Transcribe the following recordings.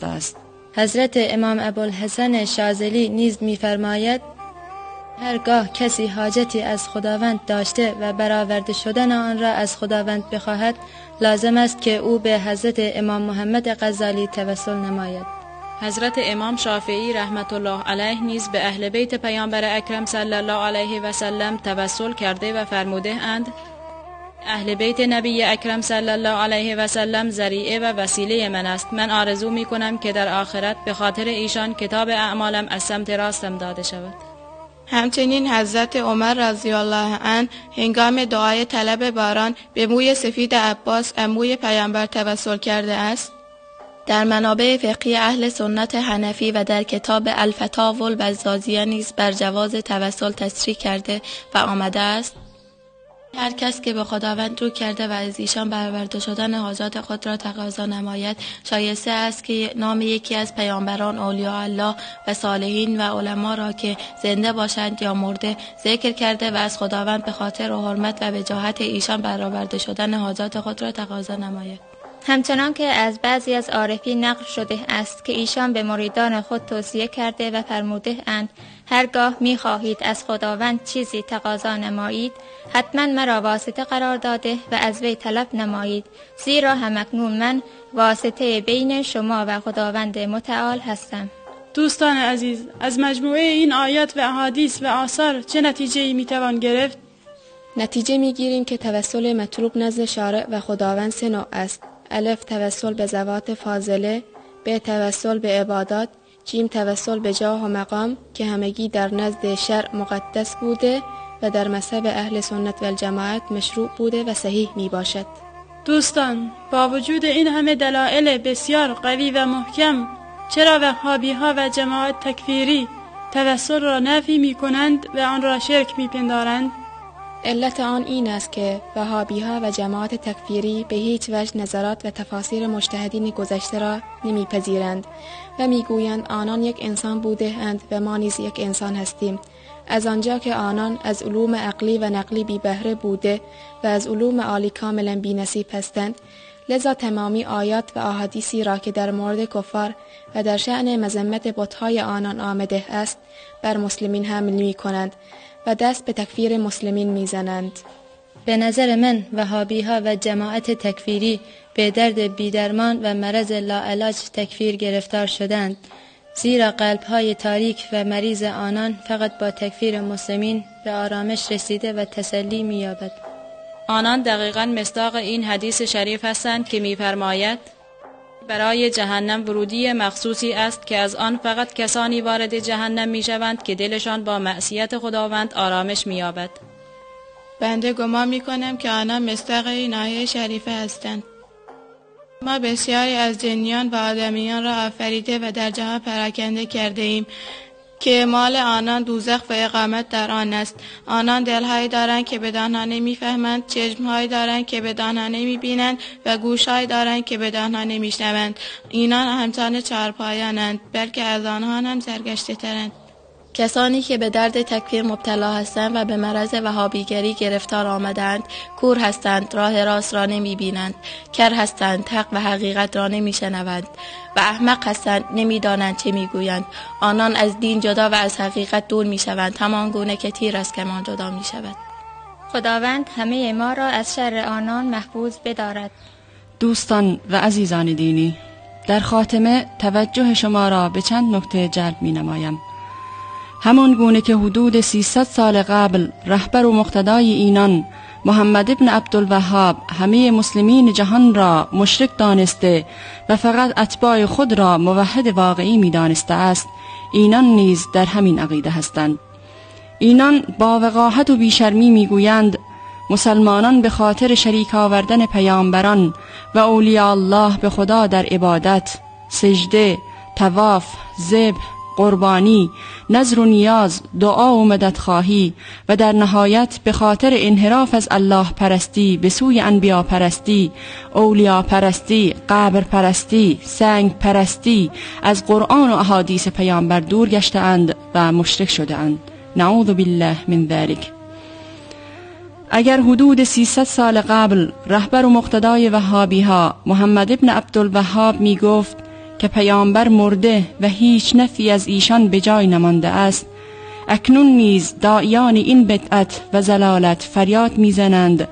دانسته است. حضرت امام ابوالحسن شاذلی نیز می‌فرماید هرگاه کسی حاجتی از خداوند داشته و برآورده شدن آن را از خداوند بخواهد، لازم است که او به حضرت امام محمد غزالی توسل نماید. حضرت امام شافعی رحمت الله علیه نیز به اهل بیت پیامبر اکرم صلی الله علیه و سلم توسل کرده و فرموده اند اهل بیت نبی اکرم صلی الله علیه و سلم ذریعه و وسیله من است. من آرزو می کنم که در آخرت به خاطر ایشان کتاب اعمالم از سمت راستم داده شود. همچنین حضرت عمر رضی الله عنه هنگام دعای طلب باران به موی سفید عباس عموی پیامبر توسل کرده است. در منابع فقهی اهل سنت حنفی و در کتاب الفتاوی البزازیه نیز بر جواز توسل تصریح کرده و آمده است هر کس که به خداوند رو کرده و از ایشان برآورده شدن حاجات خود را تقاضا نماید، شایسته است که نام یکی از پیامبران، اولیاء الله و صالحین و علما را که زنده باشند یا مرده ذکر کرده و از خداوند به خاطر و حرمت و وجاهت ایشان برآورده شدن حاجات خود را تقاضا نماید. همچنان که از بعضی از عارفین نقل شده است که ایشان به مریدان خود توصیه کرده و فرموده اند هرگاه می خواهید از خداوند چیزی تقاضا نمایید حتما مرا واسطه قرار داده و از وی طلب نمایید، زیرا همکنون من واسطه بین شما و خداوند متعال هستم. دوستان عزیز، از مجموعه این آیات و احادیث و آثار چه نتیجه‌ای میتوان گرفت؟ نتیجه میگیریم که توسل مطلوب نزد شارع و خداوند سه نوع است: الف توسل به ذوات فاضله، ب توسل به عبادات، جیم توسل به جاه و مقام که همگی در نزد شرع مقدس بوده و در مذهب اهل سنت و الجماعت مشروع بوده و صحیح می باشد. دوستان، با وجود این همه دلایل بسیار قوی و محکم، چرا وهابی‌ها و جماعت تکفیری توسل را نفی می کنند و آن را شرک می پندارند؟ علت آن این است که وهابی‌ها و جماعت تکفیری به هیچ وجه نظرات و تفاسیر مجتهدین گذشته را نمیپذیرند و میگویند آنان یک انسان بوده اند و ما نیز یک انسان هستیم، از آنجا که آنان از علوم عقلی و نقلی بی بهره بوده و از علوم عالی کاملا بی نصیب هستند. لذا تمامی آیات و احادیثی را که در مورد کفار و در شأن مذمت بت‌های آنان آمده است بر مسلمین حمل می‌کنند و دست به تکفیر مسلمین میزنند. به نظر من وهابی‌ها و جماعت تکفیری به درد بیدرمان و مرض لاعلاج تکفیر گرفتار شدند، زیرا قلب‌های تاریک و مریض آنان فقط با تکفیر مسلمین به آرامش رسیده و تسلی می‌یابد. آنان دقیقاً مصداق این حدیث شریف هستند که می‌فرماید برای جهنم ورودی مخصوصی است که از آن فقط کسانی وارد جهنم میشوند که دلشان با معصیت خداوند آرامش می‌یابد. بنده گمان می‌کنم که آنان مصداق این آیه شریفه هستند. ما بسیاری از جنیان و آدمیان را آفریده و در جهان پراکنده کرده ایم که مال آنان دوزخ و اقامت در آن است. آنان دلهایی دارند که بدان ها نمی‌فهمند، چشمهایی دارند که بدان ها نمی‌بینند و گوشهایی دارند که بدان ها نمی‌شنوند. اینان همچون چهارپایانند، بلکه از آنها هم سرگشته ترند. کسانی که به درد تکفیر مبتلا هستند و به مرض وهابیگری گرفتار آمدند، کور هستند، راه راست را نمی بینند، کر هستند، حق و حقیقت را نمی شنوند و احمق هستند، نمی دانند چه می گویند. آنان از دین جدا و از حقیقت دور می شوند، همان گونه که تیر از کمان جدا می شود. خداوند همه ما را از شر آنان محفوظ بدارد. دوستان و عزیزان دینی، در خاتمه توجه شما را به چند نکته جلب می نمایم. همان گونه که حدود 300 سال قبل رهبر و مقتدای اینان محمد ابن عبدالوهاب همه مسلمین جهان را مشرک دانسته و فقط اتباع خود را موحد واقعی می دانسته است، اینان نیز در همین عقیده هستند. اینان با وقاحت و بیشرمی می گویند مسلمانان به خاطر شریک آوردن پیامبران و اولیاء الله به خدا در عبادت، سجده، طواف، ذبح، قربانی، نذر و نیاز، دعا و مددخواهی و در نهایت به خاطر انحراف از الله پرستی به سوی انبیا پرستی، اولیا پرستی، قبر پرستی، سنگ پرستی از قرآن و احادیث پیامبر دور گشته‌اند و مشرک شده‌اند. نعوذ بالله من ذلک. اگر حدود 300 سال قبل رهبر و مقتدای وهابی ها محمد ابن عبدالوهاب می گفت که پیامبر مرده و هیچ نفی از ایشان به جای نمانده است، اکنون نیز داعیان این بدعت و ضلالت فریاد میزنند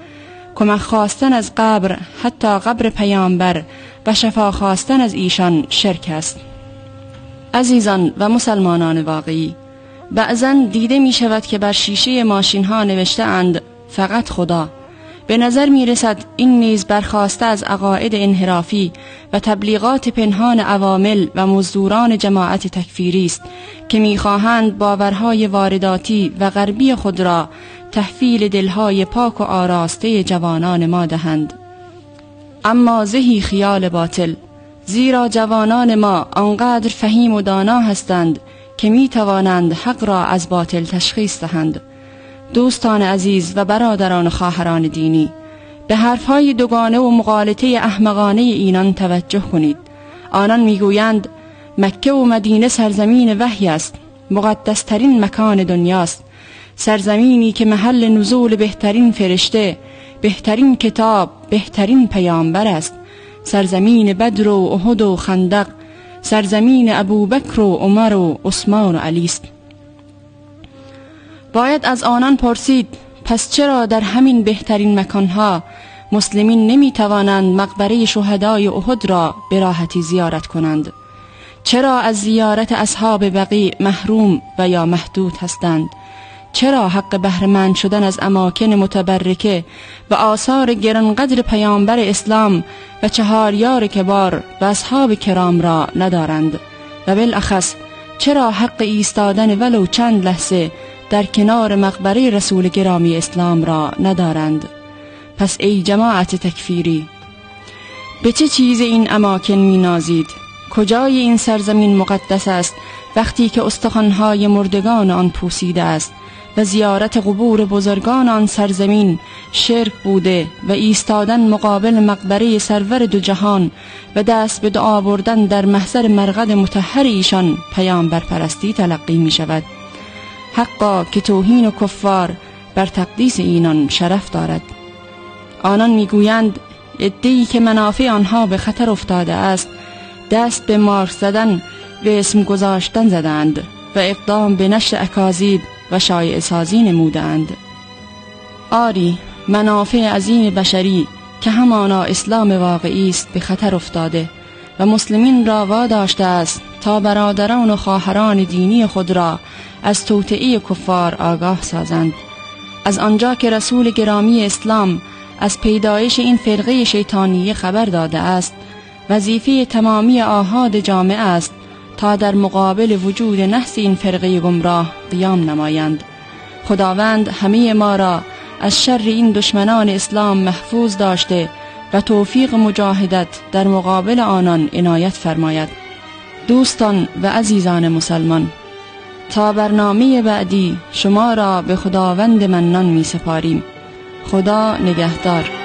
کمک خواستن از قبر، حتی قبر پیامبر، و شفا خواستن از ایشان شرک است. عزیزان و مسلمانان واقعی، بعضن دیده می شود که بر شیشه ماشین ها نوشته اند فقط خدا. به نظر می رسد این نیز برخاسته از عقاید انحرافی و تبلیغات پنهان عوامل و مزدوران جماعت تکفیری است که می خواهند باورهای وارداتی و غربی خود را تحویل دلهای پاک و آراسته جوانان ما دهند. اما زهی خیال باطل، زیرا جوانان ما آنقدر فهیم و دانا هستند که می توانند حق را از باطل تشخیص دهند. دوستان عزیز و برادران و خواهران دینی، به حرفهای دوگانه و مغالطه احمقانه اینان توجه کنید. آنان میگویند مکه و مدینه سرزمین وحی است، مقدسترین مکان دنیاست، سرزمینی که محل نزول بهترین فرشته، بهترین کتاب، بهترین پیامبر است، سرزمین بدر و احد و خندق، سرزمین ابوبکر و عمر و عثمان و علی است. باید از آنان پرسید پس چرا در همین بهترین مکانها مسلمین نمی توانند مقبره شهدای احد را به راحتی زیارت کنند؟ چرا از زیارت اصحاب بقیع محروم و یا محدود هستند؟ چرا حق بهره‌مند شدن از اماکن متبرکه و آثار گرانقدر پیامبر اسلام و چهاریار کبار و اصحاب کرام را ندارند؟ و بالاخص چرا حق ایستادن ولو چند لحظه در کنار مقبره رسول گرامی اسلام را ندارند؟ پس ای جماعت تکفیری، به چه چیز این اماکن می نازید؟ کجای این سرزمین مقدس است وقتی که استخوان‌های مردگان آن پوسیده است و زیارت قبور بزرگان آن سرزمین شرک بوده و ایستادن مقابل مقبره سرور دو جهان و دست به دعا بردن در محضر مرقد مطهر ایشان پیامبر پرستی تلقی می شود؟ حقا که توهین و کفار بر تقدیس اینان شرف دارد. آنان میگویند عده‌ای که منافع آنها به خطر افتاده است دست به مارک زدن و اسم گذاشتن زدند و اقدام به نشر اکاذیب و شایعه سازی نمودند. آری، منافع عظیم بشری که همانا اسلام واقعی است به خطر افتاده و مسلمین را واداشته است تا برادران و خواهران دینی خود را از توطئه کفار آگاه سازند. از آنجا که رسول گرامی اسلام از پیدایش این فرقه شیطانیه خبر داده است، وظیفه تمامی آحاد جامعه است تا در مقابل وجود نحس این فرقه گمراه قیام نمایند. خداوند همه ما را از شر این دشمنان اسلام محفوظ داشته و توفیق مجاهدت در مقابل آنان عنایت فرماید. دوستان و عزیزان مسلمان، تا برنامه بعدی شما را به خداوند منان می سپاریم. خدا نگهدار.